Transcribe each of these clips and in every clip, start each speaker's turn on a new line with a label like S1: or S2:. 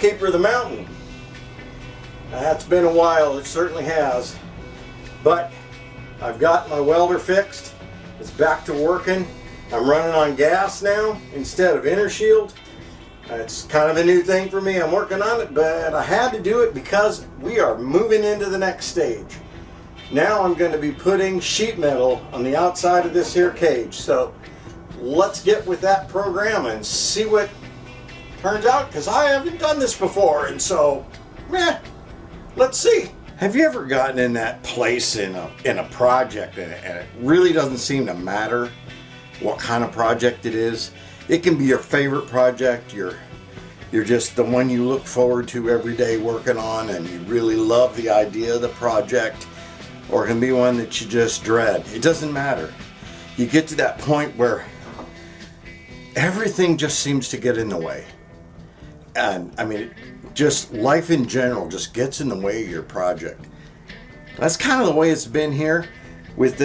S1: Keeper of the Mountain. That's been a while, it certainly has. But I've got my welder fixed. It's back to working. I'm running on gas now instead of inner shield. It's kind of a new thing for me. I'm working on it, but I had to do it because we are moving into the next stage. Now I'm going to be putting sheet metal on the outside of this here cage. So let's get with that program and see what turns out, because I haven't done this before, and so let's see. Have you ever gotten in that place in a project and it really doesn't seem to matter what kind of project it is? It can be your favorite project, you're just the one you look forward to every day working on, and you really love the idea of the project, or it can be one that you just dread. It doesn't matter. You get to that point where everything just seems to get in the way. And I mean, just life in general just gets in the way of your project. That's kind of the way it's been here with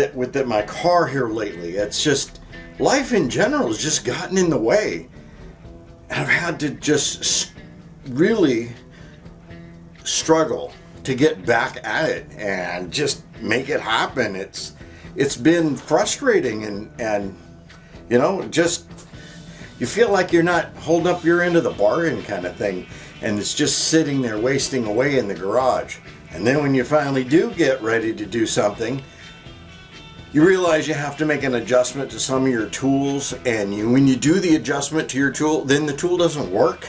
S1: my car here lately. It's just, life in general has just gotten in the way. I've had to just really struggle to get back at it and just make it happen. It's been frustrating, and you know, just you feel like you're not holding up your end of the bargain kind of thing, and it's just sitting there wasting away in the garage. And then when you finally do get ready to do something, you realize you have to make an adjustment to some of your tools, and when you do the adjustment to your tool, then the tool doesn't work.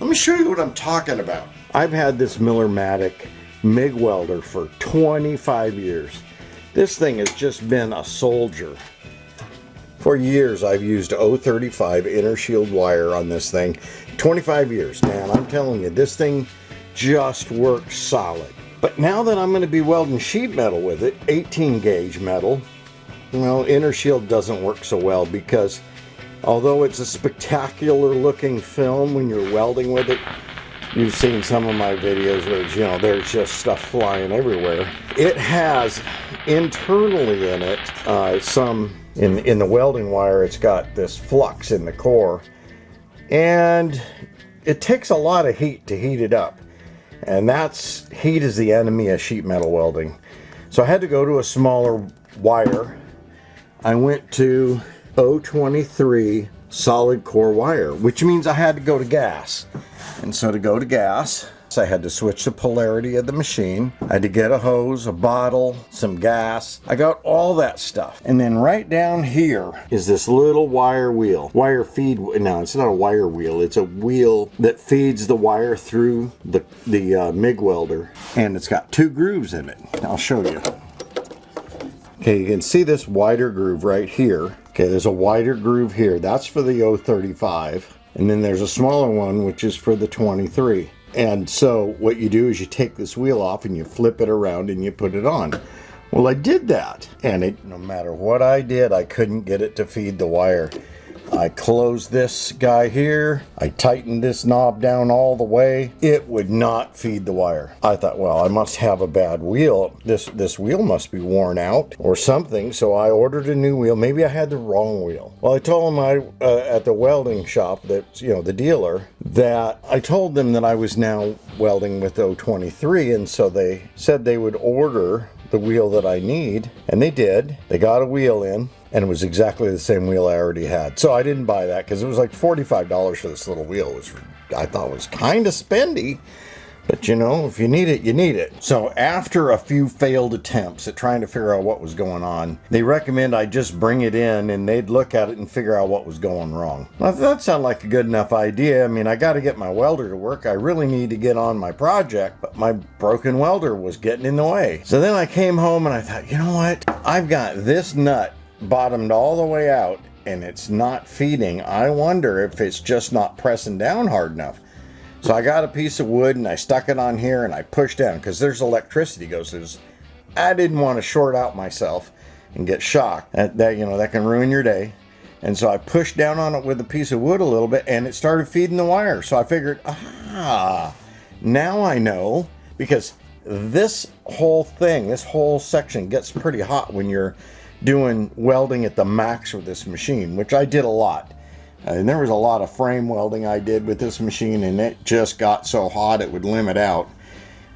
S1: Let me show you what I'm talking about. I've had this Miller-Matic MIG welder for 25 years. This thing has just been a soldier. For years I've used 035 inner shield wire on this thing. 25 years, man, I'm telling you, this thing just works solid. But now that I'm going to be welding sheet metal with it, 18 gauge metal, well, inner shield doesn't work so well, because although it's a spectacular looking film when you're welding with it, you've seen some of my videos where, you know, there's just stuff flying everywhere. It has internally in it some, in the welding wire, it's got this flux in the core, and it takes a lot of heat to heat it up. And heat is the enemy of sheet metal welding. So I had to go to a smaller wire. I went to 023 solid core wire, which means I had to go to gas. And so to go to gas, I had to switch the polarity of the machine. I had to get a hose, a bottle, some gas. I got all that stuff. And then right down here is this little wire wheel. Wire feed, no, it's not a wire wheel. It's a wheel that feeds the wire through the MIG welder. And it's got two grooves in it. I'll show you. Okay, you can see this wider groove right here. Okay, there's a wider groove here. That's for the 035. And then there's a smaller one, which is for the 23. And so what you do is you take this wheel off and you flip it around and you put it on. Well, I did that, and no matter what I did, I couldn't get it to feed the wire. I closed this guy here. I tightened this knob down all the way. It would not feed the wire. I thought, well, I must have a bad wheel. This wheel must be worn out or something. So I ordered a new wheel. Maybe I had the wrong wheel. Well, I told them at the welding shop, that, you know, the dealer, that I told them that I was now welding with 023, and so they said they would order the wheel that I need, and they did. They got a wheel in, and it was exactly the same wheel I already had. So I didn't buy that because it was like $45 for this little wheel. I thought it was kind of spendy, but you know, if you need it, you need it. So after a few failed attempts at trying to figure out what was going on, they recommend I just bring it in and they'd look at it and figure out what was going wrong. Well, that sounded like a good enough idea. I mean, I got to get my welder to work. I really need to get on my project, but my broken welder was getting in the way. So then I came home and I thought, you know what? I've got this nut bottomed all the way out and it's not feeding. I wonder if it's just not pressing down hard enough. So I got a piece of wood and I stuck it on here and I pushed down because there's electricity goes through this. I didn't want to short out myself and get shocked. That can ruin your day. And so I pushed down on it with a piece of wood a little bit and it started feeding the wire. So I figured, now I know, because this whole thing, this whole section gets pretty hot when you're doing welding at the max with this machine, which I did a lot. And there was a lot of frame welding I did with this machine, and it just got so hot it would limit out.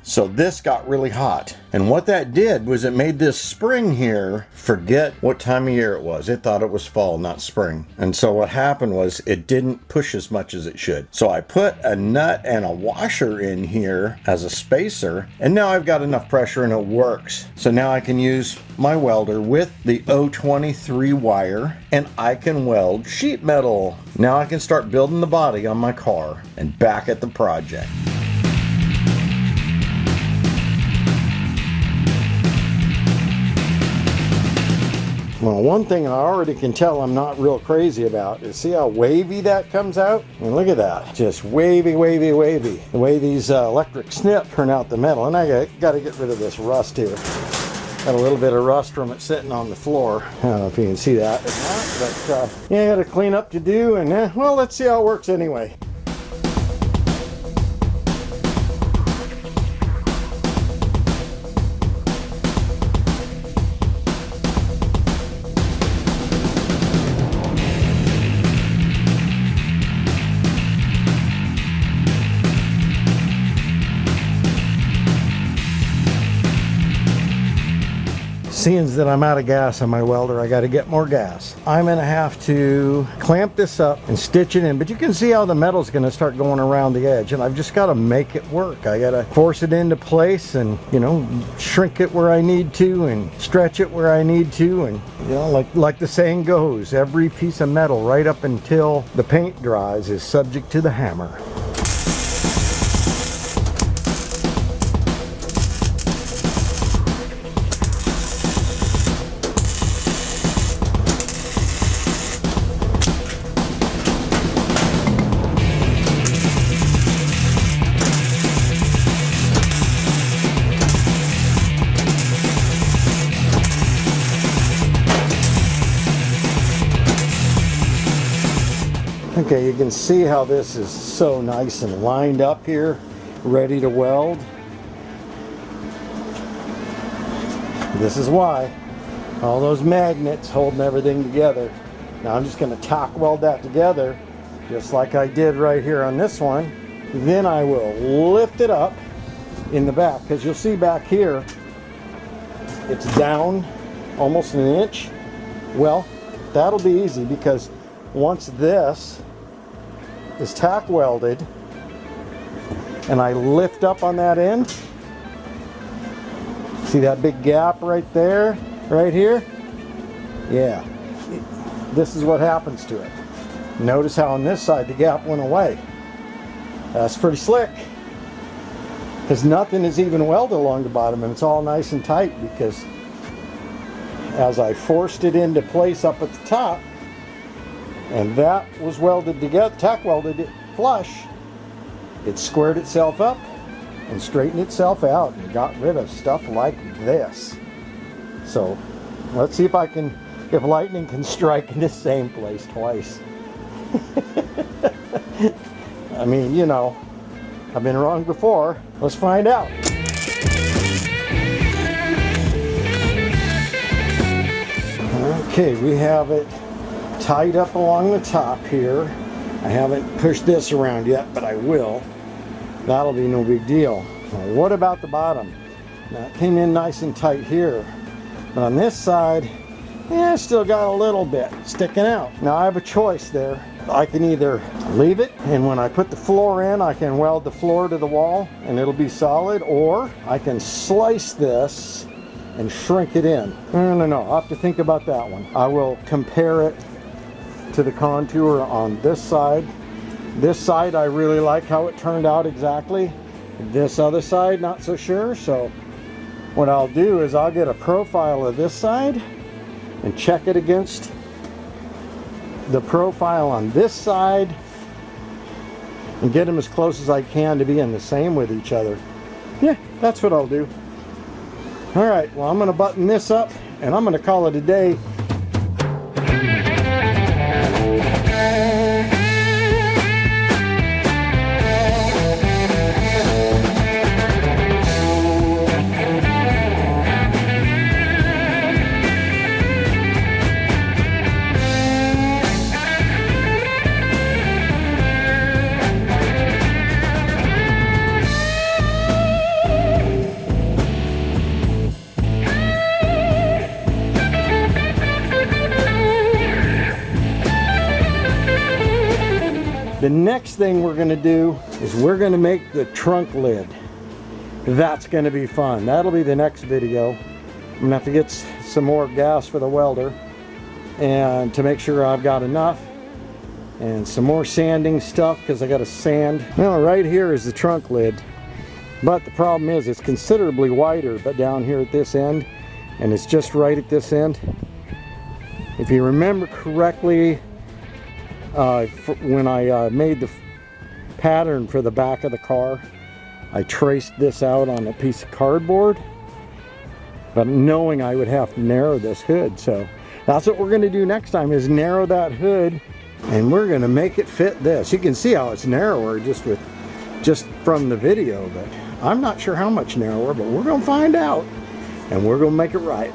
S1: So this got really hot. And what that did was it made this spring here forget what time of year it was. It thought it was fall, not spring. And so what happened was it didn't push as much as it should. So I put a nut and a washer in here as a spacer, and now I've got enough pressure and it works. So now I can use my welder with the 023 wire, and I can weld sheet metal. Now I can start building the body on my car and back at the project. Well, one thing I already can tell I'm not real crazy about is see how wavy that comes out? I mean, look at that. Just wavy, wavy, wavy. The way these electric snips turn out the metal. And I got to get rid of this rust here. Got a little bit of rust from it sitting on the floor. I don't know if you can see that or not, but yeah, got to clean up to do. And well, let's see how it works anyway. Seeing that I'm out of gas on my welder, I got to get more gas. I'm going to have to clamp this up and stitch it in, but you can see how the metal's going to start going around the edge, and I've just got to make it work. I got to force it into place and, you know, shrink it where I need to and stretch it where I need to, and, you know, like the saying goes, every piece of metal right up until the paint dries is subject to the hammer. Okay, you can see how this is so nice and lined up here, ready to weld. This is why. All those magnets holding everything together. Now I'm just going to tack weld that together, just like I did right here on this one. Then I will lift it up in the back, because you'll see back here, it's down almost an inch. Well, that'll be easy, because once this is tack welded and I lift up on that end, see that big gap right there, right here? Yeah, this is what happens to it. Notice how on this side the gap went away. That's pretty slick, because nothing is even welded along the bottom, and it's all nice and tight, because as I forced it into place up at the top, and that was welded together, tack welded it flush, it squared itself up and straightened itself out and got rid of stuff like this. So let's see if lightning can strike in the same place twice. I mean, you know, I've been wrong before. Let's find out. Okay, we have it tied up along the top here. I haven't pushed this around yet, but I will. That'll be no big deal. Now, what about the bottom? Now, it came in nice and tight here, but on this side, yeah, still got a little bit sticking out. Now I have a choice there. I can either leave it, and when I put the floor in, I can weld the floor to the wall and it'll be solid, or I can slice this and shrink it in. No, I'll have to think about that one. I will compare it to the contour on this side. This side, I really like how it turned out exactly. This other side, not so sure. So what I'll do is I'll get a profile of this side and check it against the profile on this side and get them as close as I can to being the same with each other. Yeah, that's what I'll do. All right, well, I'm going to button this up and I'm going to call it a day.
S2: The next thing we're going to do is we're going to make the trunk lid. That's going to be fun. That'll be the next video. I'm going to have to get some more gas for the welder and to make sure I've got enough, and some more sanding stuff because I got to sand. Now right here is the trunk lid, but the problem is it's considerably wider but down here at this end, and it's just right at this end. If you remember correctly, when I made the pattern for the back of the car, I traced this out on a piece of cardboard, but knowing I would have to narrow this hood. So that's what we're going to do next time, is narrow that hood, and we're going to make it fit this. You can see how it's narrower just from the video, but I'm not sure how much narrower, but we're going to find out, and we're going to make it right.